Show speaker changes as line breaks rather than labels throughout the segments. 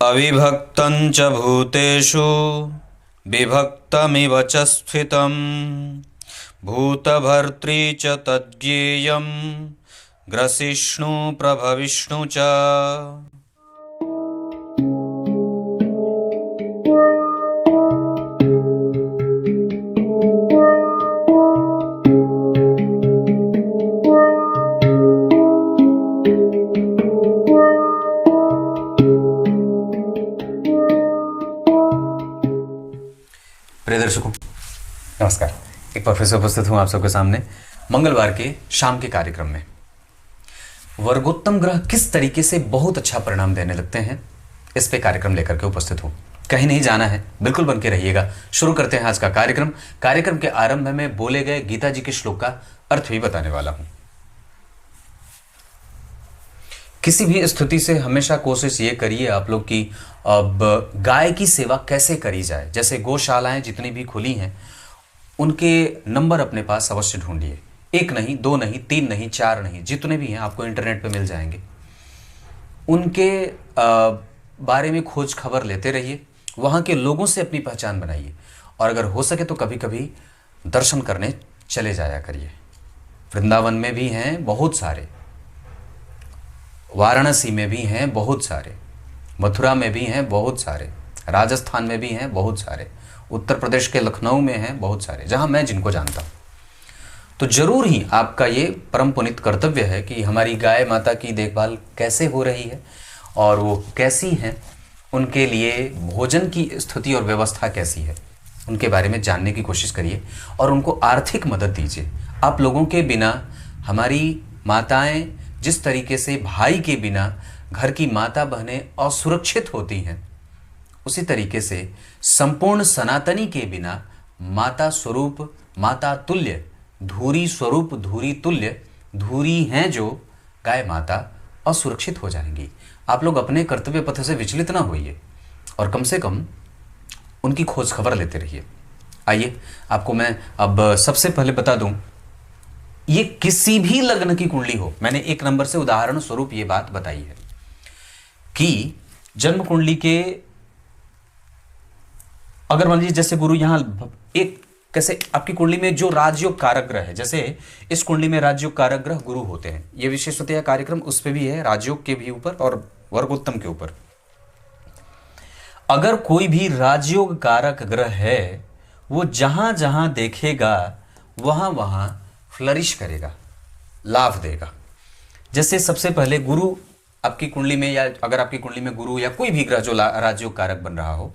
अविभक्तं च भूतेषु विभक्तमिव च स्थितं भूतभर्त्री च तज्ज्ञेयं ग्रसिष्णु प्रभविष्णु च। प्रिय दर्शकों नमस्कार। एक बार फिर से उपस्थित हूं आप सबके सामने मंगलवार के शाम के कार्यक्रम में। वर्गोत्तम ग्रह किस तरीके से बहुत अच्छा परिणाम देने लगते हैं, इस पे कार्यक्रम लेकर के उपस्थित हूं। कहीं नहीं जाना है, बिल्कुल बन के रहिएगा। शुरू करते हैं आज का कार्यक्रम। कार्यक्रम के आरंभ में बोले गए गीता जी के श्लोक का अर्थ भी बताने वाला हूं। किसी भी स्थिति से हमेशा कोशिश ये करिए आप लोग कि अब गाय की सेवा कैसे करी जाए। जैसे गौशालाएं जितनी भी खुली हैं उनके नंबर अपने पास अवश्य ढूंढिए। एक नहीं, दो नहीं, तीन नहीं, चार नहीं, जितने भी हैं आपको इंटरनेट पे मिल जाएंगे। उनके बारे में खोज खबर लेते रहिए, वहाँ के लोगों से अपनी पहचान बनाइए और अगर हो सके तो कभी कभी दर्शन करने चले जाया करिए। वृंदावन में भी हैं बहुत सारे, वाराणसी में भी हैं बहुत सारे, मथुरा में भी हैं बहुत सारे, राजस्थान में भी हैं बहुत सारे, उत्तर प्रदेश के लखनऊ में हैं बहुत सारे, जहां मैं जिनको जानता हूं। तो जरूर ही आपका ये परम पुनीत कर्तव्य है कि हमारी गाय माता की देखभाल कैसे हो रही है और वो कैसी हैं, उनके लिए भोजन की स्थिति और व्यवस्था कैसी है, उनके बारे में जानने की कोशिश करिए और उनको आर्थिक मदद दीजिए। आप लोगों के बिना हमारी माताएं जिस तरीके से भाई के बिना घर की माता बहनें असुरक्षित होती हैं, उसी तरीके से संपूर्ण सनातनी के बिना माता स्वरूप, माता तुल्य, धूरी स्वरूप, धूरी तुल्य, धूरी हैं जो गाय माता, असुरक्षित हो जाएंगी। आप लोग अपने कर्तव्य पथ से विचलित ना होइए और कम से कम उनकी खोज खबर लेते रहिए। आइए आपको मैं अब सबसे पहले बता दूं, ये किसी भी लग्न की कुंडली हो, मैंने एक नंबर से उदाहरण स्वरूप ये बात बताई है कि जन्म कुंडली के अगर मान लीजिए जैसे गुरु यहां एक कैसे आपकी कुंडली में जो राजयोग कारक ग्रह है, जैसे इस कुंडली में राजयोग कारक ग्रह गुरु होते हैं। ये विशेषतः कार्यक्रम उस पर भी है, राजयोग के भी ऊपर और वर्गोत्तम के ऊपर। अगर कोई भी राजयोग कारक ग्रह है, वो जहां जहां देखेगा वहां वहां फ्लरिश करेगा, लाभ देगा। जैसे सबसे पहले गुरु आपकी कुंडली में, या अगर आपकी कुंडली में गुरु या कोई भी ग्रह जो राजयोग कारक बन रहा हो,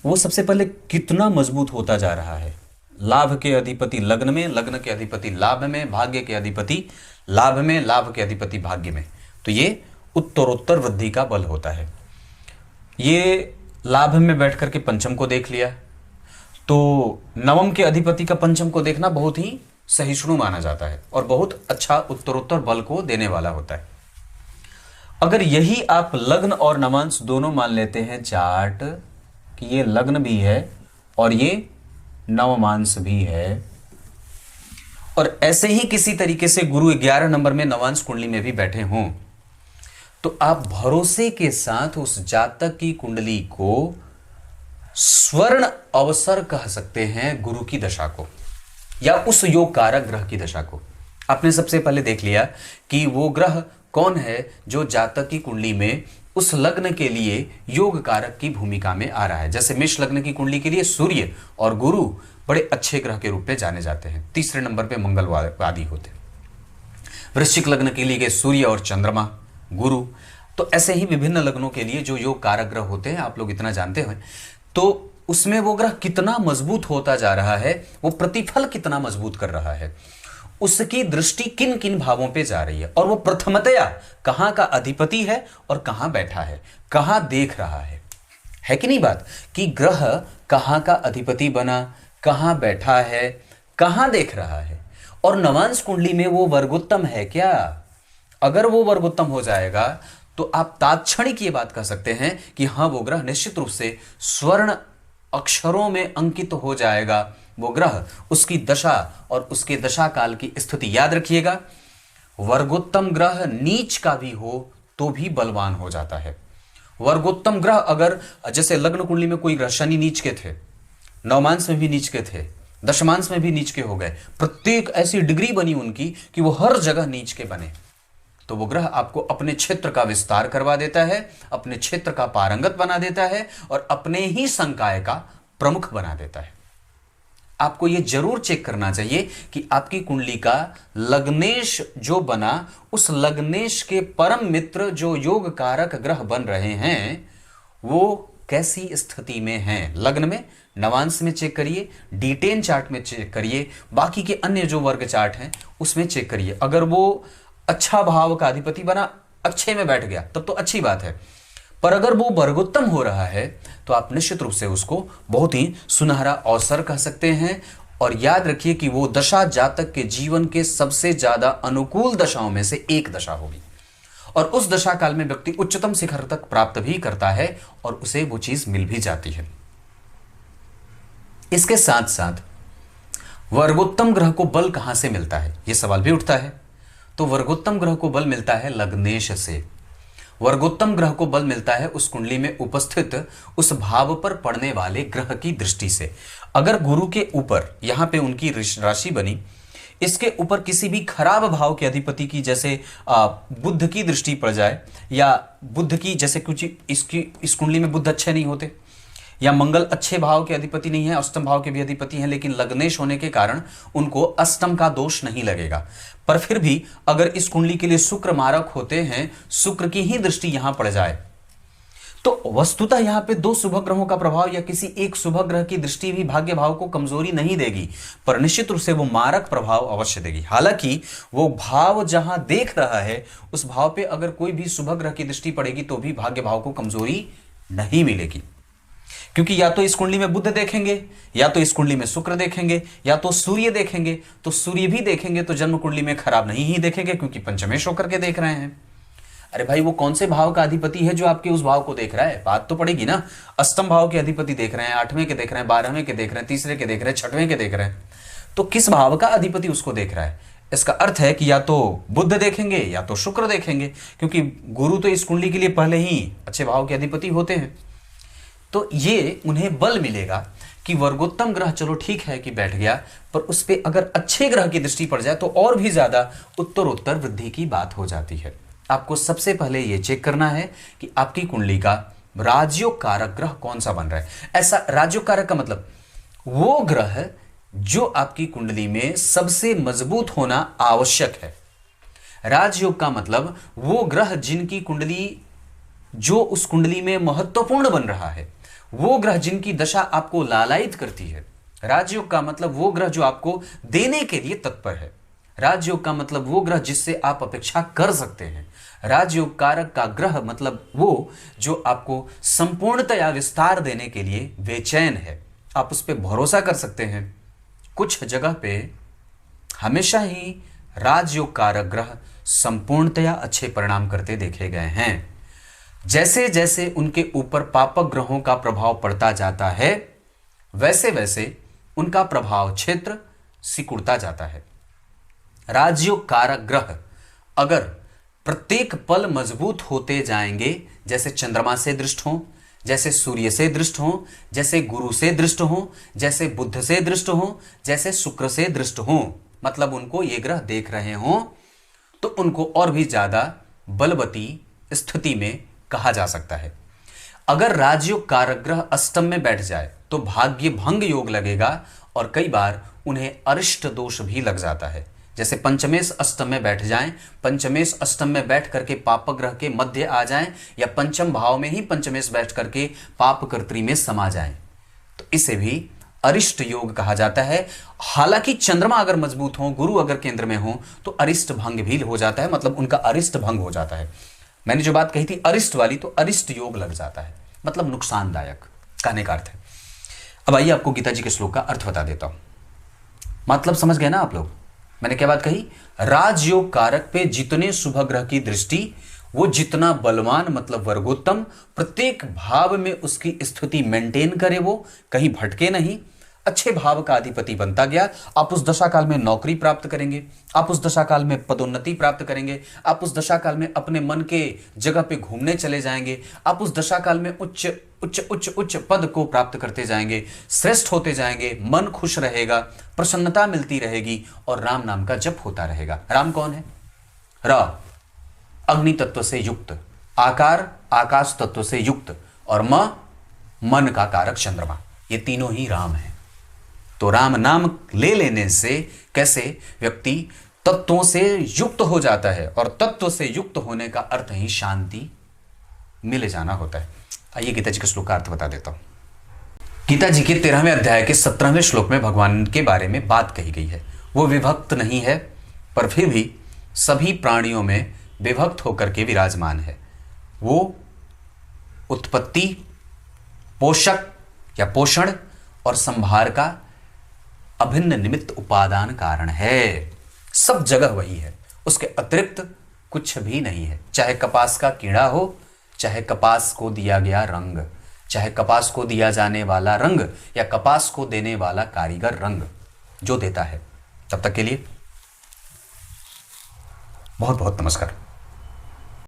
वो सबसे पहले कितना मजबूत होता जा रहा है। लाभ के अधिपति लग्न में, लग्न के अधिपति लाभ में, भाग्य के अधिपति लाभ में, लाभ के अधिपति भाग्य में। तो ये उत्तरोत्तर वृद्धि का बल होता है। ये लाभ में बैठ करके पंचम को देख लिया, तो नवम के अधिपति का पंचम को देखना बहुत ही सहिष्णु माना जाता है और बहुत अच्छा उत्तरोत्तर बल को देने वाला होता है। अगर यही आप लग्न और नवांश दोनों मान लेते हैं चार्ट कि ये लग्न भी है और ये नवमांश भी है, और ऐसे ही किसी तरीके से गुरु 11 नंबर में नवांश कुंडली में भी बैठे हों, तो आप भरोसे के साथ उस जातक की कुंडली को स्वर्ण अवसर कह सकते हैं, गुरु की दशा को या उस योग कारक ग्रह की दशा को। आपने सबसे पहले देख लिया कि वो ग्रह कौन है जो जातक की कुंडली में उस लग्न के लिए योग कारक की भूमिका में आ रहा है। जैसे मेष लग्न की कुंडली के लिए सूर्य और गुरु बड़े अच्छे ग्रह के रूप में जाने जाते हैं, तीसरे नंबर पे मंगलवादी होते हैं। वृश्चिक लग्न के लिए सूर्य और चंद्रमा, गुरु। तो ऐसे ही विभिन्न लग्नों के लिए जो योग कारक ग्रह होते हैं, आप लोग इतना जानते हैं, तो उसमें वो ग्रह कितना मजबूत होता जा रहा है, वो प्रतिफल कितना मजबूत कर रहा है, उसकी दृष्टि किन किन भावों पे जा रही है, और वो प्रथमतया कहां का अधिपति है और कहां बैठा है, कहां देख रहा है कि नहीं बात कि ग्रह कहां का अधिपति बना, कहां बैठा है, कहां देख रहा है। और नवांश कुंडली में वो वर्गोत्तम है क्या? अगर वो वर्गोत्तम हो जाएगा तो आप तात्क्षणिक ये बात कह सकते हैं कि हाँ, वो ग्रह निश्चित रूप से स्वर्ण अक्षरों में अंकित हो जाएगा। वो ग्रह, उसकी दशा और उसके दशा काल की स्थिति याद रखिएगा। वर्गोत्तम ग्रह नीच का भी हो तो भी बलवान हो जाता है। वर्गोत्तम ग्रह अगर जैसे लग्न कुंडली में कोई ग्रह शनि नीच के थे, नवमांश में भी नीच के थे, दशमांश में भी नीच के हो गए, प्रत्येक ऐसी डिग्री बनी उनकी कि वो हर जगह नीच के बने, तो वो ग्रह आपको अपने क्षेत्र का विस्तार करवा देता है, अपने क्षेत्र का पारंगत बना देता है और अपने ही संकाय का प्रमुख बना देता है। आपको यह जरूर चेक करना चाहिए कि आपकी कुंडली का लग्नेश जो बना, उस लग्नेश के परम मित्र जो योग कारक ग्रह बन रहे हैं वो कैसी स्थिति में हैं। लग्न में, नवांश में चेक करिए, D10 चार्ट में चेक करिए, बाकी के अन्य जो वर्ग चार्ट हैं उसमें चेक करिए। अगर वो अच्छा भाव का अधिपति बना, अच्छे में बैठ गया, तब तो अच्छी बात है, पर अगर वो वर्गोत्तम हो रहा है तो आप निश्चित रूप से उसको बहुत ही सुनहरा अवसर कह सकते हैं। और याद रखिए कि वो दशा जातक के जीवन के सबसे ज्यादा अनुकूल दशाओं में से एक दशा होगी और उस दशा काल में व्यक्ति उच्चतम शिखर तक प्राप्त भी करता है और उसे वो चीज मिल भी जाती है। इसके साथ साथ वर्गोत्तम ग्रह को बल कहां से मिलता है, यह सवाल भी उठता है। तो वर्गोत्तम ग्रह को बल मिलता है लग्नेश से। वर्गोत्तम ग्रह को बल मिलता है उस कुंडली में उपस्थित उस भाव पर पड़ने वाले ग्रह की दृष्टि से। अगर गुरु के ऊपर, यहां पे उनकी राशि बनी, इसके ऊपर किसी भी खराब भाव के अधिपति की, जैसे बुध की दृष्टि पड़ जाए, या बुध की, जैसे कुछ इसकी इस कुंडली में बुध अच्छे नहीं होते, या मंगल अच्छे भाव के अधिपति नहीं है, अष्टम भाव के भी अधिपति हैं, लेकिन लग्नेश होने के कारण उनको अष्टम का दोष नहीं लगेगा। पर फिर भी अगर इस कुंडली के लिए शुक्र मारक होते हैं, शुक्र की ही दृष्टि यहां पड़ जाए, तो वस्तुतः यहां पे दो शुभ ग्रहों का प्रभाव या किसी एक शुभ ग्रह की दृष्टि भी भाग्य भाव को कमजोरी नहीं देगी, पर निश्चित रूप से वो मारक प्रभाव अवश्य देगी। हालांकि वो भाव जहां देख रहा है उस भाव पे अगर कोई भी शुभ ग्रह की दृष्टि पड़ेगी तो भी भाग्य भाव को कमजोरी नहीं मिलेगी, क्योंकि या तो इस कुंडली में बुध देखेंगे, या तो इस कुंडली में शुक्र देखेंगे, या तो सूर्य देखेंगे। तो सूर्य भी देखेंगे तो जन्म कुंडली में खराब नहीं ही देखेंगे, क्योंकि पंचमेश होकर के देख रहे हैं। अरे भाई, वो कौन से भाव का अधिपति है जो आपके उस भाव को देख रहा है, बात तो पड़ेगी ना। अष्टम भाव के अधिपति देख रहे हैं, 8वें के देख रहे हैं, 12वें के देख रहे हैं, तीसरे के देख रहे हैं, 6वें के देख रहे हैं, तो किस भाव का अधिपति उसको देख रहा है। इसका अर्थ है कि या तो बुध देखेंगे या तो शुक्र देखेंगे, क्योंकि गुरु तो इस कुंडली के लिए पहले ही अच्छे भाव के अधिपति होते हैं। तो ये उन्हें बल मिलेगा कि वर्गोत्तम ग्रह चलो ठीक है कि बैठ गया, पर उस पर अगर अच्छे ग्रह की दृष्टि पड़ जाए तो और भी ज्यादा उत्तरोत्तर वृद्धि की बात हो जाती है। आपको सबसे पहले यह चेक करना है कि आपकी कुंडली का राजयोग कारक ग्रह कौन सा बन रहा है। ऐसा राजयोग कारक का मतलब वो ग्रह जो आपकी कुंडली में सबसे मजबूत होना आवश्यक है। राजयोग का मतलब वो ग्रह जिनकी कुंडली, जो उस कुंडली में महत्वपूर्ण बन रहा है, वो ग्रह जिनकी दशा आपको लालायित करती है। राजयोग का मतलब वो ग्रह जो आपको देने के लिए तत्पर है। राजयोग का मतलब वो ग्रह जिससे आप अपेक्षा कर सकते हैं। राजयोग कारक का ग्रह मतलब वो जो आपको संपूर्णतया विस्तार देने के लिए बेचैन है, आप उस पर भरोसा कर सकते हैं। कुछ जगह पे हमेशा ही राजयोग कारक ग्रह संपूर्णतया अच्छे परिणाम करते देखे गए हैं। जैसे जैसे उनके ऊपर पापक ग्रहों का प्रभाव पड़ता जाता है, वैसे वैसे उनका प्रभाव क्षेत्र सिकुड़ता जाता है। राजयोग कारक ग्रह अगर प्रत्येक पल मजबूत होते जाएंगे, जैसे चंद्रमा से दृष्ट हो, जैसे सूर्य से दृष्ट हो, जैसे गुरु से दृष्ट हो, जैसे बुध से दृष्ट हो, जैसे शुक्र से दृष्ट हो, मतलब उनको ये ग्रह देख रहे हो, तो उनको और भी ज्यादा बलवती स्थिति में कहा जा सकता है। अगर राजयोग कारक ग्रह अष्टम में बैठ जाए तो भाग्य भंग योग लगेगा और कई बार उन्हें अरिष्ट दोष भी लग जाता है। जैसे पंचमेश अष्टम में बैठ जाएं, पंचमेश अष्टम में बैठ करके पाप ग्रह के मध्य आ जाएं, या पंचम भाव में ही पंचमेश बैठ करके पाप कर्त्री में समा जाएं, तो इसे भी अरिष्ट योग कहा जाता है। हालांकि चंद्रमा अगर मजबूत हो, गुरु अगर केंद्र में हो, तो अरिष्ट भंग भी हो जाता है, मतलब उनका अरिष्ट भंग हो जाता है। मैंने जो बात कही थी अरिष्ट वाली, तो अरिष्ट योग लग जाता है, मतलब नुकसानदायक कहने का अर्थ है। अब आइए आपको गीता जी के श्लोक का अर्थ बता देता हूं। मतलब समझ गए ना आप लोग, मैंने क्या बात कही। राजयोग कारक पे जितने शुभ ग्रह की दृष्टि, वो जितना बलवान मतलब वर्गोत्तम, प्रत्येक भाव में उसकी स्थिति मेंटेन करे, वो कहीं भटके नहीं, अच्छे भाव का अधिपति बनता गया, आप उस दशा काल में नौकरी प्राप्त करेंगे, आप उस दशा काल में पदोन्नति प्राप्त करेंगे, आप उस दशा काल में अपने मन के जगह पे घूमने चले जाएंगे, आप उस दशा काल में उच्च उच्च उच्च उच्च पद को प्राप्त करते जाएंगे, श्रेष्ठ होते जाएंगे, मन खुश रहेगा, प्रसन्नता मिलती रहेगी और राम नाम का जप होता रहेगा। राम कौन है? र अग्नि तत्व से युक्त, आकार आकाश तत्व से युक्त और म मन का कारक चंद्रमा, ये तीनों ही राम हैं। तो राम नाम ले लेने से कैसे व्यक्ति तत्वों से युक्त हो जाता है, और तत्व से युक्त होने का अर्थ ही शांति मिले जाना होता है। आइए गीता जी का श्लोकार्थ बता देता हूं। गीता जी के 13वें अध्याय के 17वें श्लोक में भगवान के बारे में बात कही गई है। वो विभक्त नहीं है, पर फिर भी सभी प्राणियों में विभक्त होकर के विराजमान है। वो उत्पत्ति, पोषक या पोषण और संभार का अभिन्न निमित्त उपादान कारण है। सब जगह वही है, उसके अतिरिक्त कुछ भी नहीं है। चाहे कपास का कीड़ा हो, चाहे कपास को दिया गया रंग, चाहे कपास को दिया जाने वाला रंग या कपास को देने वाला कारीगर रंग जो देता है। तब तक के लिए बहुत बहुत नमस्कार।